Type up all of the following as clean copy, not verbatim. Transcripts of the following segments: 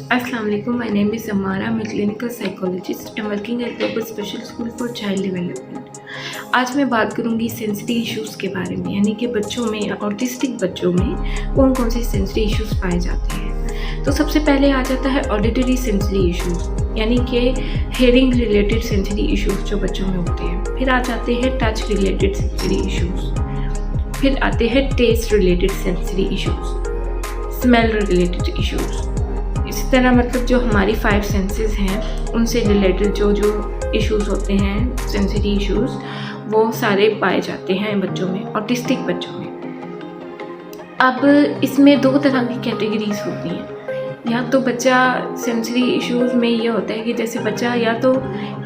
Assalamu alaikum. My name is Amara. I'm a clinical psychologist. I'm working at Global Special School for Child Development. आज मैं बात करूंगी सेंसिटी issues के बारे में, यानी कि बच्चों में, ऑटिस्टिक बच्चों में कौन कौन से सेंसिटी इश्यूज़ पाए जाते हैं। तो सबसे पहले आ जाता है ऑडिटरी सेंसिटी इश्यूज़, यानी कि हेयरिंग रिलेटेड सेंसिटी इश्यूज़ जो बच्चों में होते हैं। फिर आ जाते हैं टच रिलेटेड सेंसिटी इश्यूज़, फिर आते हैं test related sensitivity issues, smell related issues. इसी तरह मतलब जो हमारी 5 सेंसेस हैं उनसे रिलेटेड जो इश्यूज़ होते हैं, सेंसिटी इश्यूज़, वो सारे पाए जाते हैं बच्चों में, ऑटिस्टिक बच्चों में। अब इसमें 2 तरह की कैटेगरीज होती हैं। या तो बच्चा सेंसिटी इश्यूज़ में ये होता है कि जैसे बच्चा या तो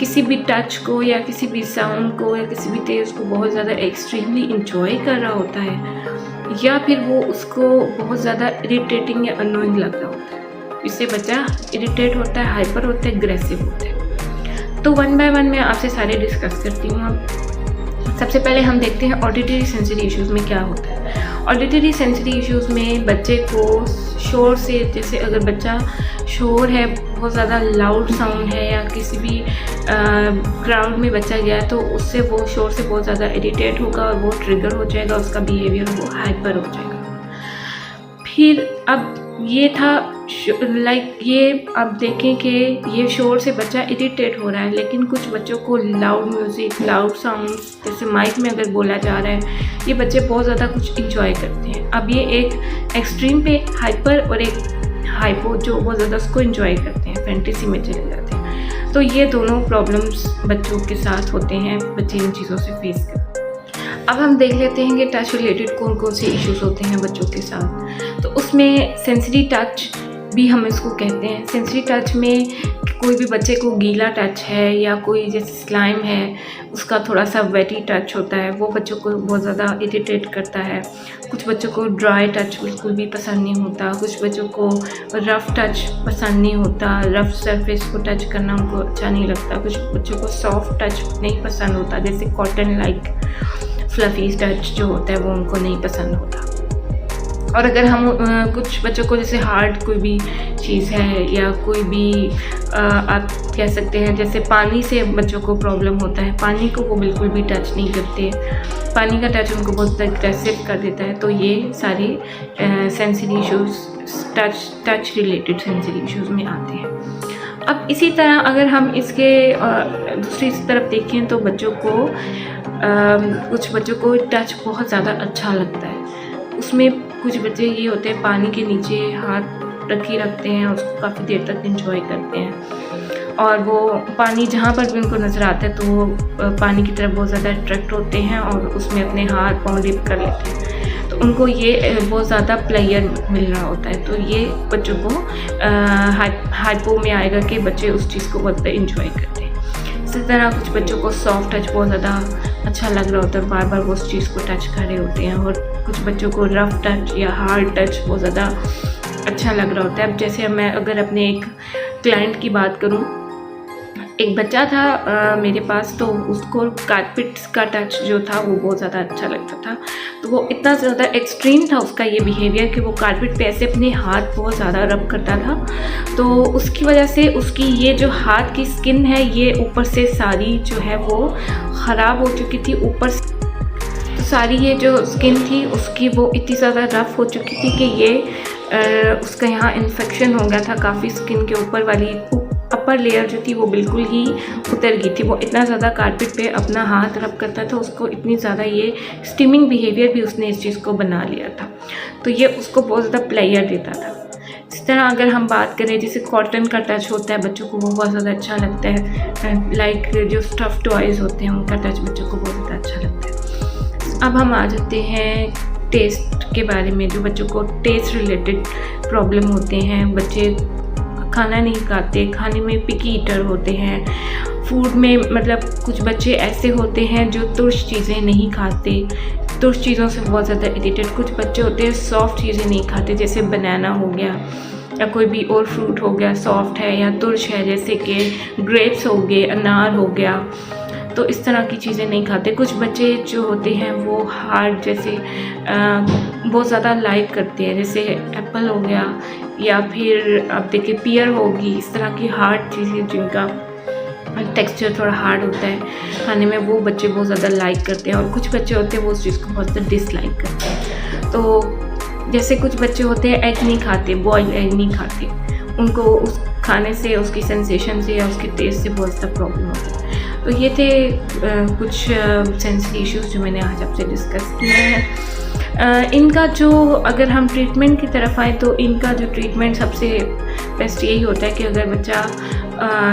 किसी भी टच को या किसी भी साउंड को या किसी भी टेस्ट को बहुत ज़्यादा एक्सट्रीमली इंजॉय कर रहा होता है, या फिर वो उसको बहुत ज़्यादा इरिटेटिंग या अनोइंग लग रहा होता है। इससे बच्चा इरिटेट होता है, हाइपर होता है, एग्रेसिव होता है। तो 1 बाय 1 मैं आपसे सारे डिस्कस करती हूँ। अब सबसे पहले हम देखते हैं ऑडिटरी सेंसिटी इश्यूज़ में क्या होता है। ऑडिटरी सेंसिटी इश्यूज़ में बच्चे को शोर से, जैसे अगर बच्चा शोर है, बहुत ज़्यादा लाउड साउंड है, या किसी भी क्राउड में बच्चा गया तो उससे वो शोर से बहुत ज़्यादा इरिटेट होगा और वो ट्रिगर हो जाएगा, उसका बिहेवियर वो हाइपर हो जाएगा। फिर अब ये था ये आप देखें कि ये शोर से बच्चा इरिटेट हो रहा है, लेकिन कुछ बच्चों को लाउड म्यूज़िक, लाउड साउंड्स, जैसे माइक में अगर बोला जा रहा है, ये बच्चे बहुत ज़्यादा कुछ इंजॉय करते हैं। अब ये एक एक्सट्रीम पे हाइपर और एक हाइपो जो बहुत ज़्यादा उसको इंजॉय करते हैं, फैंटेसी में चले जाते हैं। तो ये दोनों प्रॉब्लम्स बच्चों के साथ होते हैं, बच्चे इन चीज़ों से फेस करते हैं। अब हम देख लेते हैं कि टच रिलेटेड कौन कौन से इश्यूज़ होते हैं बच्चों के साथ। तो उसमें सेंसिटी टच भी हम इसको कहते हैं। सेंसिटी टच में कोई भी बच्चे को गीला टच है या कोई जैसे स्लाइम है उसका थोड़ा सा वेटी टच होता है, वो बच्चों को बहुत ज़्यादा इरिटेट करता है। कुछ बच्चों को ड्राई टच बिल्कुल भी पसंद नहीं होता, कुछ बच्चों को रफ़ टच पसंद नहीं होता, रफ़ सरफेस को टच करना उनको अच्छा नहीं लगता। कुछ बच्चों को सॉफ्ट टच नहीं पसंद होता, जैसे कॉटन लाइक फ्लफ़ी टच जो होता है वो उनको नहीं पसंद होता। और अगर हम कुछ बच्चों को जैसे हार्ड कोई भी चीज़ है या कोई भी आप कह सकते हैं जैसे पानी से बच्चों को प्रॉब्लम होता है, पानी को वो बिल्कुल भी टच नहीं करते, पानी का टच उनको बहुत एग्रेसिव कर देता है। तो ये सारी सेंसिटी issues touch related sensitivity issues में आते हैं। अब इसी तरह अगर हम इसके दूसरी तरफ देखें तो बच्चों को कुछ बच्चों को टच बहुत ज़्यादा अच्छा लगता है। उसमें कुछ बच्चे ये होते हैं पानी के नीचे हाथ रखते हैं और उसको काफ़ी देर तक एंजॉय करते हैं, और वो पानी जहाँ पर भी उनको नज़र आता है तो वो पानी की तरफ बहुत ज़्यादा अट्रैक्ट होते हैं और उसमें अपने हाथ पाँव डिप कर लेते हैं। तो उनको ये बहुत ज़्यादा प्लेयर मिल रहा होता है। तो ये बच्चों को हाइपो में आएगा कि बच्चे उस चीज़ को बहुत ज़्यादा इंजॉय करते हैं। इसी तरह कुछ बच्चों को सॉफ्ट टच बहुत ज़्यादा अच्छा लग रहा होता है, बार बार वो उस चीज़ को टच कर रहे होते हैं। और कुछ बच्चों को रफ़ टच या हार्ड टच बहुत ज़्यादा अच्छा लग रहा होता है। अब जैसे मैं अगर अपने एक क्लाइंट की बात करूं, एक बच्चा था मेरे पास, तो उसको कारपेट का टच जो था वो बहुत ज़्यादा अच्छा लगता था। तो वो इतना ज़्यादा एक्सट्रीम था उसका ये बिहेवियर कि वो कारपेट पे ऐसे अपने हाथ बहुत ज़्यादा रब करता था। तो उसकी वजह से उसकी ये जो हाथ की स्किन है ये ऊपर से सारी जो है वो ख़राब हो चुकी थी। ऊपर से तो सारी ये जो स्किन थी उसकी वो इतनी ज़्यादा रफ़ हो चुकी थी कि ये उसका यहाँ इन्फेक्शन हो गया था काफ़ी। स्किन के ऊपर वाली अपर लेयर जो थी वो बिल्कुल ही उतर गई थी। वो इतना ज़्यादा कारपेट पे अपना हाथ रब करता था, उसको इतनी ज़्यादा ये स्टीमिंग बिहेवियर भी उसने इस चीज़ को बना लिया था। तो ये उसको बहुत ज़्यादा प्लेयर देता था। इस तरह अगर हम बात करें जैसे कॉटन का टच होता है बच्चों को वो बहुत ज़्यादा अच्छा लगता है, लाइक जो स्टफ़ टॉयज़ होते हैं उनका टच बच्चों को बहुत ज़्यादा अच्छा लगता है। अब हम आ जाते हैं टेस्ट के बारे में। जो बच्चों को टेस्ट रिलेटेड प्रॉब्लम होते हैं, बच्चे खाना नहीं खाते, खाने में पिकी ईटर होते हैं, फूड में मतलब कुछ बच्चे ऐसे होते हैं जो तुर्श चीज़ें नहीं खाते, तुर्श चीज़ों से बहुत ज़्यादा इरिटेट। कुछ बच्चे होते हैं सॉफ्ट चीज़ें नहीं खाते, जैसे बनाना हो गया या कोई भी और फ्रूट हो गया सॉफ्ट है या तुर्श है, जैसे कि ग्रेप्स हो गए, अनार हो गया। तो इस तरह की चीज़ें नहीं खाते। कुछ बच्चे जो होते हैं वो हार्ड जैसे बहुत ज़्यादा लाइक करते हैं, जैसे एप्पल हो गया या फिर आप देखिए पियर होगी, इस तरह की हार्ड चीज़ें जिनका टेक्सचर थोड़ा हार्ड होता है खाने में, वो बच्चे बहुत ज़्यादा लाइक करते हैं। और कुछ बच्चे होते हैं वो उस चीज़ को बहुत ज़्यादा डिसलाइक करते हैं। तो जैसे कुछ बच्चे होते हैं एग नहीं खाते, बॉइल्ड एग नहीं खाते, उनको उस खाने से, उसकी सेंसेशन से या उसके टेस्ट से बहुत ज़्यादा प्रॉब्लम होती है। तो ये थे कुछ सेंसिटिव इश्यूज़ जो मैंने आज आपसे डिस्कस किए हैं। इनका जो अगर हम ट्रीटमेंट की तरफ आए तो इनका जो ट्रीटमेंट सबसे बेस्ट यही होता है कि अगर बच्चा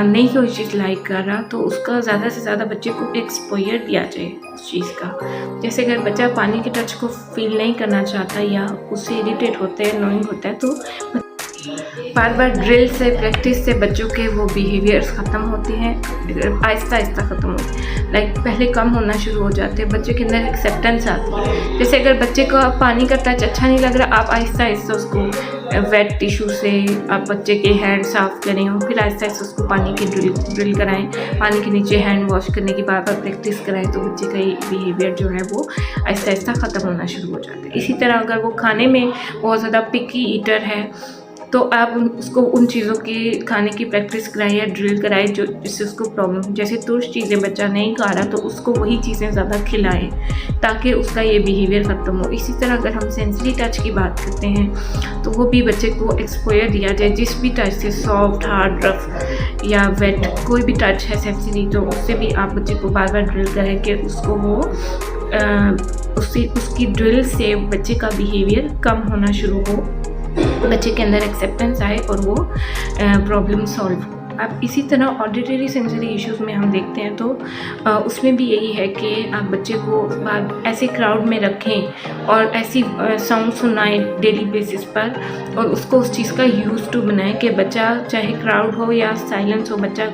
नहीं कोई चीज़ लाइक कर रहा तो उसका ज़्यादा से ज़्यादा बच्चे को एक्सपोजर दिया जाए उस चीज़ का। जैसे अगर बच्चा पानी के टच को फील नहीं करना चाहता या उससे इरिटेट होता है, नोइंग होता है, तो बार बार ड्रिल से, प्रैक्टिस से बच्चों के वो बिहेवियर्स ख़त्म होते हैं, आहिस्ता आहिस्ता ख़त्म होते हैं। लाइक पहले कम होना शुरू हो जाते हैं, बच्चे के अंदर एक्सेप्टेंस आती है। जैसे अगर बच्चे को पानी का टच अच्छा नहीं लग रहा, आप आहिस्ता आहिस्ता उसको वेट टिश्यू से आप बच्चे के हैंड साफ़ करें और फिर आहिस्ता आहिस्ता उसको पानी की ड्रिल कराएं, पानी के नीचे हैंड वॉश करने की बार बार प्रैक्टिस कराएं, तो बच्चे का ये बिहेवियर जो है वो आहिस्ता आहिस्ता ख़त्म होना शुरू हो जाता है। इसी तरह अगर वो खाने में बहुत ज़्यादा पिकी ईटर है तो आप उसको उन चीज़ों की खाने की प्रैक्टिस कराएं या ड्रिल कराएं जो जिससे उसको प्रॉब्लम, जैसे तुर्श चीज़ें बच्चा नहीं खा रहा तो उसको वही चीज़ें ज़्यादा खिलाएं ताकि उसका ये बिहेवियर ख़त्म हो। इसी तरह अगर हम सेंसरी टच की बात करते हैं तो वो भी बच्चे को एक्सपोजर दिया जाए, जिस भी टच से, सॉफ्ट, हार्ड, रफ या वेट, कोई भी टच है सेंसरी, तो उससे भी आप बच्चे को बार बार ड्रिल करें कि उसको वो उसकी ड्रिल से बच्चे का बिहेवियर कम होना शुरू हो, बच्चे के अंदर एक्सेप्टेंस आए और वो प्रॉब्लम सॉल्व हो। अब इसी तरह ऑडिटरी सेंसरी इश्यूज़ में हम देखते हैं तो उसमें भी यही है कि आप बच्चे को ऐसे क्राउड में रखें और ऐसी साउंड सुनाएं डेली बेसिस पर और उसको उस चीज़ का यूज़ टू बनाएं कि बच्चा चाहे क्राउड हो या साइलेंस हो, बच्चा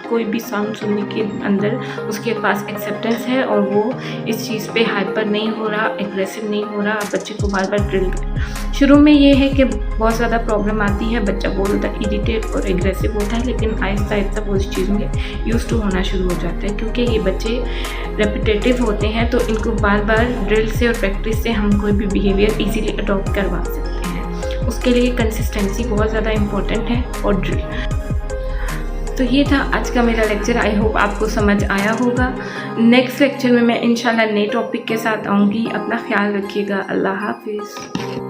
कोई भी साउंड सुनने के अंदर उसके पास एक्सेप्टेंस है और वो इस चीज़ पे हाइपर नहीं हो रहा, एग्रेसिव नहीं हो रहा। आप बच्चे को बार बार ड्रिल करें। शुरू में ये है कि बहुत ज़्यादा प्रॉब्लम आती है, बच्चा बहुत ज़्यादा इरिटेट और एग्रेसिव होता है, लेकिन आहिस्ता आहिस्ता वो इस चीज़ में यूज़ टू होना शुरू हो जाता है क्योंकि ये बच्चे रेपिटेटिव होते हैं। तो इनको बार बार ड्रिल से और प्रैक्टिस से हम कोई भी बिहेवियर ईजीली अडॉप्ट करवा सकते हैं। उसके लिए कंसिस्टेंसी बहुत ज़्यादा इम्पोर्टेंट है और ड्रिल। तो ये था आज का मेरा लेक्चर। आई होप आपको समझ आया होगा। नेक्स्ट लेक्चर में मैं इंशाल्लाह नए टॉपिक के साथ आऊँगी। अपना ख्याल रखिएगा। अल्लाह हाफिज़।